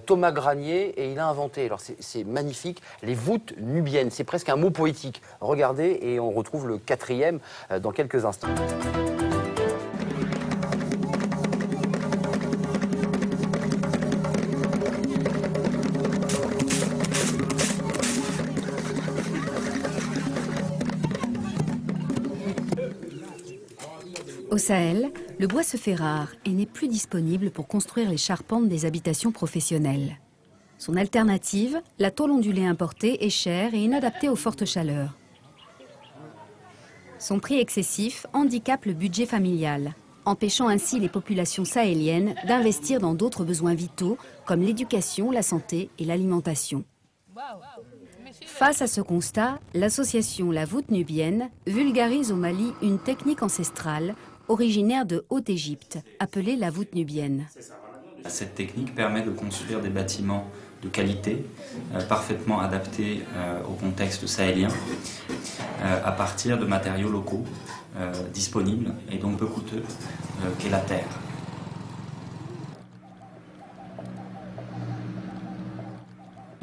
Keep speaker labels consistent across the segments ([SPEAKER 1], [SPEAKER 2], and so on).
[SPEAKER 1] Thomas Granier, et il a inventé, alors c'est magnifique, les voûtes nubiennes. C'est presque un mot poétique. Regardez, et on retrouve le quatrième dans quelques instants.
[SPEAKER 2] Au Sahel, le bois se fait rare et n'est plus disponible pour construire les charpentes des habitations professionnelles. Son alternative, la tôle ondulée importée, est chère et inadaptée aux fortes chaleurs. Son prix excessif handicape le budget familial, empêchant ainsi les populations sahéliennes d'investir dans d'autres besoins vitaux comme l'éducation, la santé et l'alimentation. Face à ce constat, l'association La Voûte Nubienne vulgarise au Mali une technique ancestrale originaire de Haute-Égypte, appelée la voûte nubienne.
[SPEAKER 3] Cette technique permet de construire des bâtiments de qualité, parfaitement adaptés au contexte sahélien, à partir de matériaux locaux disponibles et donc peu coûteux, qu'est la terre.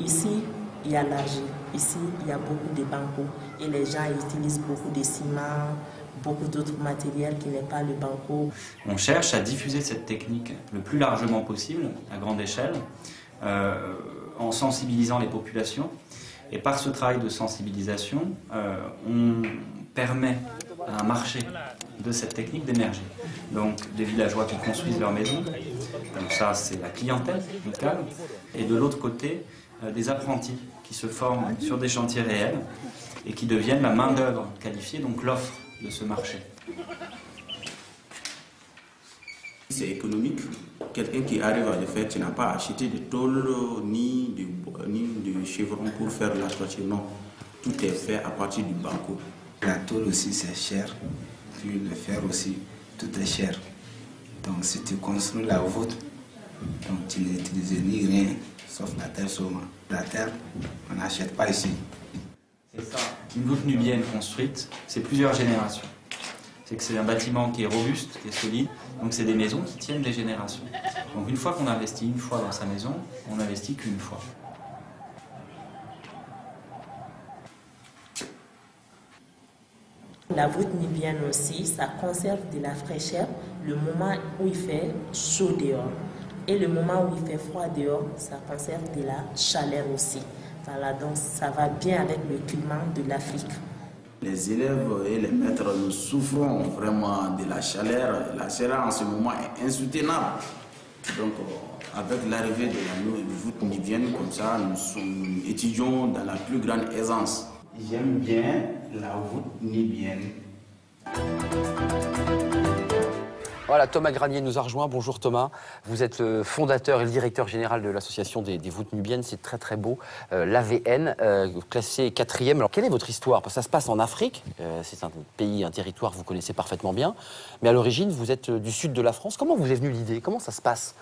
[SPEAKER 4] Ici, il y a l'argile. Ici, il y a beaucoup de banco. Et les gens utilisent beaucoup de ciment, beaucoup d'autres matériels qui n'est pas le banco.
[SPEAKER 3] On cherche à diffuser cette technique le plus largement possible, à grande échelle, en sensibilisant les populations. Et par ce travail de sensibilisation, on permet à un marché de cette technique d'émerger. Donc des villageois qui construisent leur maison, donc ça c'est la clientèle locale, et de l'autre côté, des apprentis qui se forment sur des chantiers réels et qui deviennent la main-d'œuvre qualifiée, donc l'offre de ce marché.
[SPEAKER 5] C'est économique. Quelqu'un qui arrive à le faire, tu n'as pas acheté de tôle ni de chevron pour faire la toiture. Non, tout est fait à partir du banco.
[SPEAKER 6] La tôle aussi c'est cher, puis le fer aussi, tout est cher. Donc si tu construis la voûte, donc tu n'utilises ni rien, sauf la terre seulement. La terre, on n'achète pas ici.
[SPEAKER 3] C'est ça. Une voûte nubienne construite, c'est plusieurs générations. C'est que c'est un bâtiment qui est robuste, qui est solide, donc c'est des maisons qui tiennent des générations. Donc une fois qu'on investit une fois dans sa maison, on n'investit qu'une fois.
[SPEAKER 4] La voûte nubienne aussi, ça conserve de la fraîcheur le moment où il fait chaud dehors. Et le moment où il fait froid dehors, ça conserve de la chaleur aussi. Voilà, donc ça va bien avec le climat de l'Afrique.
[SPEAKER 5] Les élèves et les maîtres, nous souffrons vraiment de la chaleur. La chaleur en ce moment est insoutenable. Donc avec l'arrivée de la voûte nubienne, comme ça, nous étudions dans la plus grande aisance.
[SPEAKER 6] J'aime bien la voûte nubienne.
[SPEAKER 1] Voilà, Thomas Granier nous a rejoint. Bonjour Thomas. Vous êtes le fondateur et le directeur général de l'association des voûtes nubiennes. C'est très très beau. L'AVN, classé 4e. Alors quelle est votre histoire? Parce que ça se passe en Afrique. C'est un pays, un territoire que vous connaissez parfaitement bien. Mais à l'origine, vous êtes du sud de la France. Comment vous est venue l'idée? Comment ça se passe?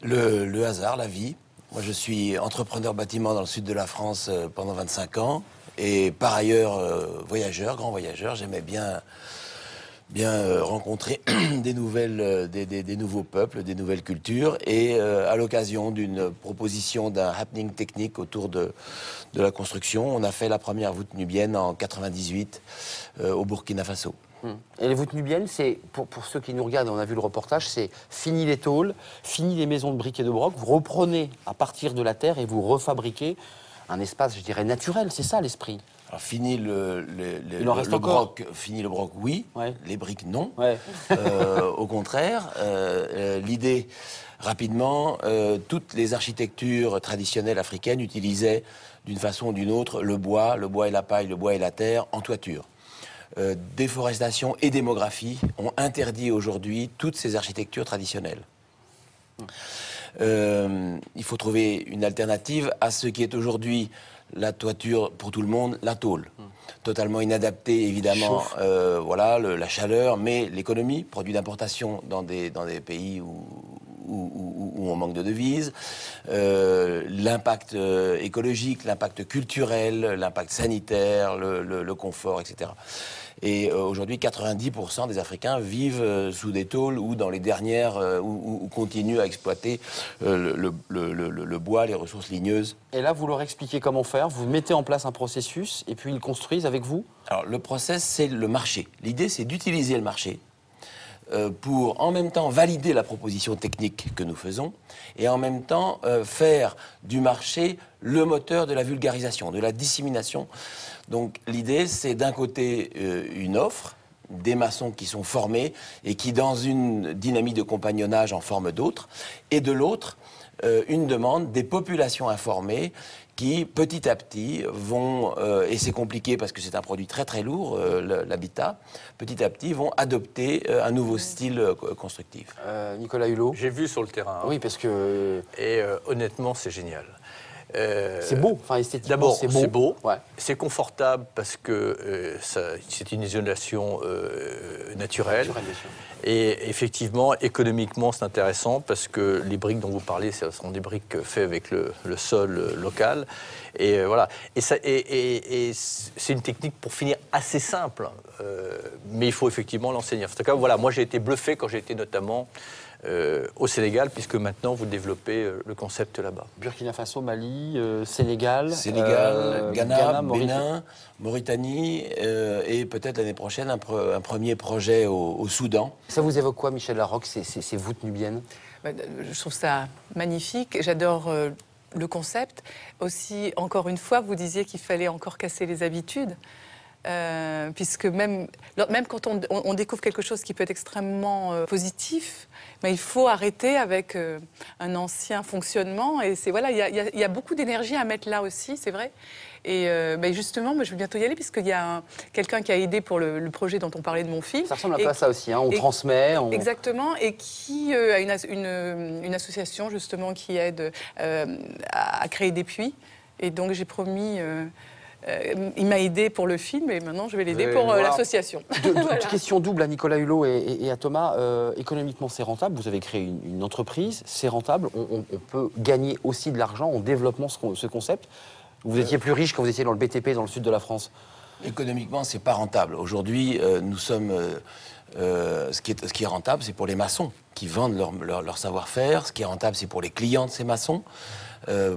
[SPEAKER 7] Le hasard, la vie. Moi, je suis entrepreneur bâtiment dans le sud de la France pendant 25 ans. Et par ailleurs, voyageur, grand voyageur. J'aimais bien rencontrer des nouveaux peuples, des nouvelles cultures. Et à l'occasion d'une proposition d'un happening technique autour de la construction, on a fait la première voûte nubienne en 98 au Burkina Faso.
[SPEAKER 1] Et les voûtes nubiennes, c'est, pour ceux qui nous regardent, on a vu le reportage, c'est fini les tôles, fini les maisons de briques et de broc, vous reprenez à partir de la terre et vous refabriquez un espace, je dirais, naturel, c'est ça l'esprit.
[SPEAKER 7] Alors fini le broc, oui,
[SPEAKER 1] ouais.
[SPEAKER 7] Les briques, non.
[SPEAKER 1] Ouais.
[SPEAKER 7] Au contraire, l'idée, rapidement, toutes les architectures traditionnelles africaines utilisaient d'une façon ou d'une autre le bois et la paille, le bois et la terre en toiture. Déforestation et démographie ont interdit aujourd'hui toutes ces architectures traditionnelles. Il faut trouver une alternative à ce qui est aujourd'hui la toiture pour tout le monde, la tôle. Totalement inadaptée, évidemment, voilà, la chaleur, mais l'économie, produit d'importation dans des pays où où on manque de devises, l'impact écologique, l'impact culturel, l'impact sanitaire, le confort, etc. Et aujourd'hui, 90% des Africains vivent sous des tôles ou dans les dernières, ou continuent à exploiter le bois, les ressources ligneuses.
[SPEAKER 1] Et là, vous leur expliquez comment faire, vous mettez en place un processus et puis ils construisent avec vous?
[SPEAKER 7] Alors, le process, c'est le marché. L'idée, c'est d'utiliser le marché pour en même temps valider la proposition technique que nous faisons et en même temps faire du marché le moteur de la vulgarisation, de la dissémination. Donc l'idée, c'est d'un côté une offre, des maçons qui sont formés et qui, dans une dynamique de compagnonnage, en forment d'autres, et de l'autre, une demande des populations informées qui, petit à petit, vont, et c'est compliqué parce que c'est un produit très très lourd, l'habitat, petit à petit vont adopter un nouveau style constructif.
[SPEAKER 1] Nicolas Hulot.
[SPEAKER 8] J'ai vu sur le terrain.
[SPEAKER 1] Oui, parce que...
[SPEAKER 8] Et honnêtement, c'est génial.
[SPEAKER 1] C'est beau, enfin esthétiquement
[SPEAKER 8] d'abord,
[SPEAKER 1] c'est beau.
[SPEAKER 8] C'est beau,
[SPEAKER 1] ouais.
[SPEAKER 8] C'est confortable parce que c'est une isolation naturelle. Et effectivement, économiquement, c'est intéressant parce que les briques dont vous parlez, ce sont des briques faites avec le sol local. Et voilà. Et c'est une technique, pour finir, assez simple. Mais il faut effectivement l'enseigner. En tout cas, voilà, moi j'ai été bluffé quand j'ai été notamment au Sénégal, puisque maintenant vous développez le concept là-bas.
[SPEAKER 1] Burkina Faso, Mali, Sénégal,
[SPEAKER 7] Ghana, Bénin, Mauritanie et peut-être l'année prochaine un premier projet au Soudan.
[SPEAKER 1] Ça vous évoque quoi, Michel Larocque, ces voûtes nubiennes?
[SPEAKER 9] Je trouve ça magnifique. J'adore le concept. Aussi, encore une fois, vous disiez qu'il fallait encore casser les habitudes. Puisque même quand on découvre quelque chose qui peut être extrêmement positif, mais il faut arrêter avec un ancien fonctionnement. Et voilà, il y a beaucoup d'énergie à mettre là aussi, c'est vrai. Et justement, moi, je vais bientôt y aller, puisqu'il y a quelqu'un qui a aidé pour le projet dont on parlait de mon film.
[SPEAKER 1] Ça ressemble un peu à ça aussi, hein, on transmet.
[SPEAKER 9] Exactement, et qui a une association justement qui aide à créer des puits. Et donc j'ai promis... il m'a aidé pour le film et maintenant je vais l'aider pour l'association.
[SPEAKER 1] Voilà. Question double à Nicolas Hulot et à Thomas. Économiquement, c'est rentable. Vous avez créé une entreprise, c'est rentable. On peut gagner aussi de l'argent en développant ce concept. Vous étiez plus riche quand vous étiez dans le BTP, dans le sud de la France.
[SPEAKER 7] Économiquement, c'est pas rentable. Aujourd'hui, nous sommes... ce qui est rentable, c'est pour les maçons qui vendent leur savoir-faire. Ce qui est rentable, c'est pour les clients de ces maçons.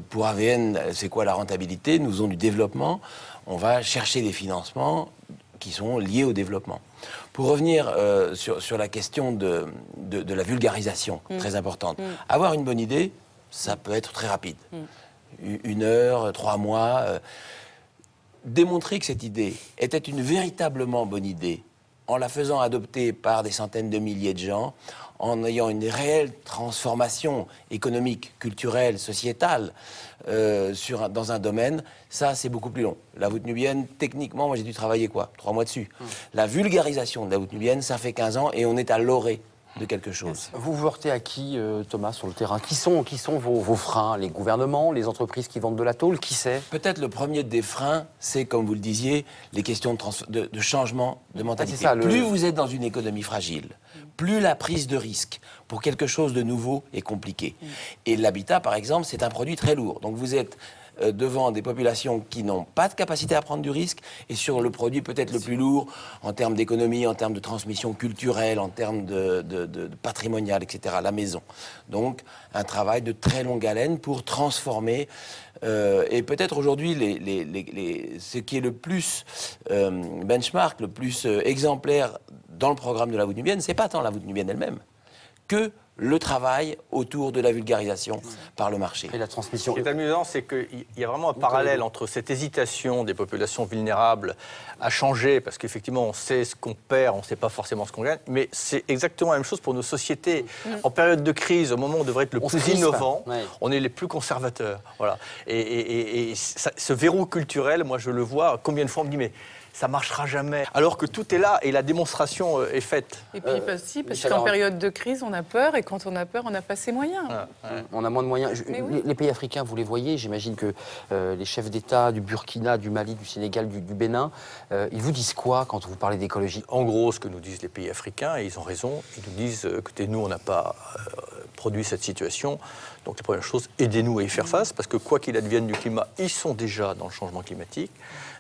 [SPEAKER 7] Pour AVN, c'est quoi la rentabilité? Nous avons du développement. On va chercher des financements qui sont liés au développement. Pour revenir sur la question de la vulgarisation, très importante. Avoir une bonne idée, ça peut être très rapide. 1 heure, 3 mois. Démontrer que cette idée était une véritablement bonne idée, en la faisant adopter par des centaines de milliers de gens, en ayant une réelle transformation économique, culturelle, sociétale dans un domaine, ça c'est beaucoup plus long. La voûte nubienne, techniquement, moi j'ai dû travailler 3 mois dessus. La vulgarisation de la voûte nubienne, ça fait 15 ans et on est à l'orée de quelque chose.
[SPEAKER 1] Vous vous heurtez à qui, Thomas, sur le terrain? Qui sont vos freins? Les gouvernements, les entreprises qui vendent de la tôle? Qui c'est?
[SPEAKER 7] Peut-être le premier des freins, c'est, comme vous le disiez, les questions de changement de mentalité.
[SPEAKER 1] Ça,
[SPEAKER 7] plus vous êtes dans une économie fragile, plus la prise de risque pour quelque chose de nouveau est compliquée. Et l'habitat, par exemple, c'est un produit très lourd. Donc vous êtes devant des populations qui n'ont pas de capacité à prendre du risque et sur le produit peut-être le plus lourd en termes d'économie, en termes de transmission culturelle, en termes de patrimonial, etc., la maison. Donc un travail de très longue haleine pour transformer et peut-être aujourd'hui ce qui est le plus benchmark, le plus exemplaire dans le programme de la voûte nubienne, c'est pas tant la voûte nubienne elle-même que le travail autour de la vulgarisation par le marché.
[SPEAKER 1] Et la transmission.
[SPEAKER 8] Ce qui est amusant, c'est qu'il y a vraiment un parallèle entre cette hésitation des populations vulnérables à changer, parce qu'effectivement, on sait ce qu'on perd, on ne sait pas forcément ce qu'on gagne, mais c'est exactement la même chose pour nos sociétés. En période de crise, au moment où on devrait être le plus innovant, on est les plus conservateurs. Voilà. Et ce verrou culturel, moi je le vois, combien de fois on me dit, mais ça ne marchera jamais. Alors que tout est là et la démonstration est faite.
[SPEAKER 9] Et puis aussi, parce qu'en période de crise, on a peur, et quand on a peur, on n'a pas ses moyens.
[SPEAKER 1] On a moins de moyens. Les pays africains, vous les voyez, j'imagine que les chefs d'État du Burkina, du Mali, du Sénégal, du Bénin, ils vous disent quoi quand vous parlez d'écologie?
[SPEAKER 8] En gros, ce que nous disent les pays africains, et ils ont raison, ils nous disent, écoutez, nous, on n'a pas produit cette situation, donc la première chose, aidez-nous à y faire face, parce que quoi qu'il advienne du climat, ils sont déjà dans le changement climatique.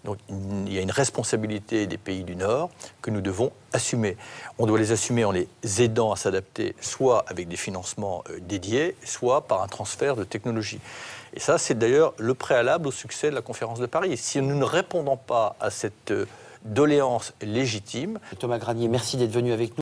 [SPEAKER 8] Donc il y a une responsabilité des pays du Nord que nous devons assumer. On doit les assumer en les aidant à s'adapter, soit avec des financements dédiés, soit par un transfert de technologie. Et ça, c'est d'ailleurs le préalable au succès de la conférence de Paris. Si nous ne répondons pas à cette doléance légitime...
[SPEAKER 1] Thomas Granier, merci d'être venu avec nous.